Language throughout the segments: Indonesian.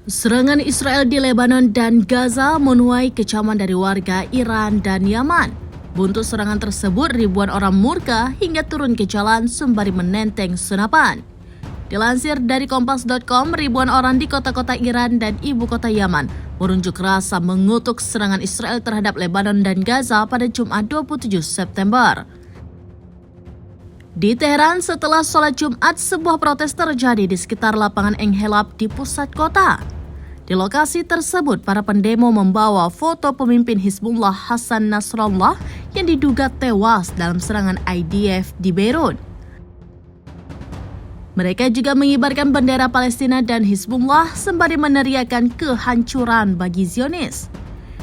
Serangan Israel di Lebanon dan Gaza menuai kecaman dari warga Iran dan Yaman. Buntut serangan tersebut, ribuan orang murka hingga turun ke jalan sembari menenteng senapan. Dilansir dari Kompas.com, ribuan orang di kota-kota Iran dan ibu kota Yaman berunjuk rasa mengutuk serangan Israel terhadap Lebanon dan Gaza pada Jumat 27 September. Di Teheran, setelah sholat Jumat, sebuah protes terjadi di sekitar lapangan Enghelab di pusat kota. Di lokasi tersebut, para pendemo membawa foto pemimpin Hizbullah Hassan Nasrallah yang diduga tewas dalam serangan IDF di Beirut. Mereka juga mengibarkan bendera Palestina dan Hizbullah sembari meneriakkan kehancuran bagi Zionis.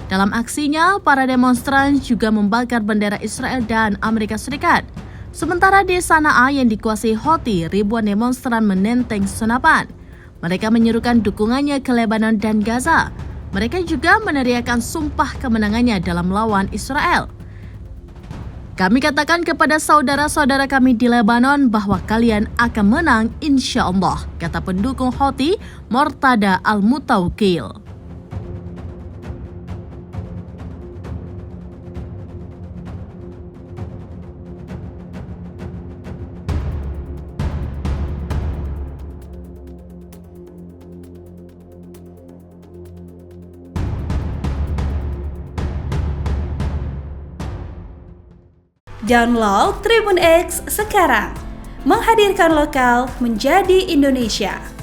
Dalam aksinya, para demonstran juga membakar bendera Israel dan Amerika Serikat. Sementara di Sanaa yang dikuasai Houthi, ribuan demonstran menenteng senapan. Mereka menyerukan dukungannya ke Lebanon dan Gaza. Mereka juga meneriakkan sumpah kemenangannya dalam melawan Israel. Kami katakan kepada saudara-saudara kami di Lebanon bahwa kalian akan menang insya Allah, kata pendukung Houthi Mortada Al-Mutawakkil. Download Tribun X sekarang, menghadirkan lokal menjadi Indonesia.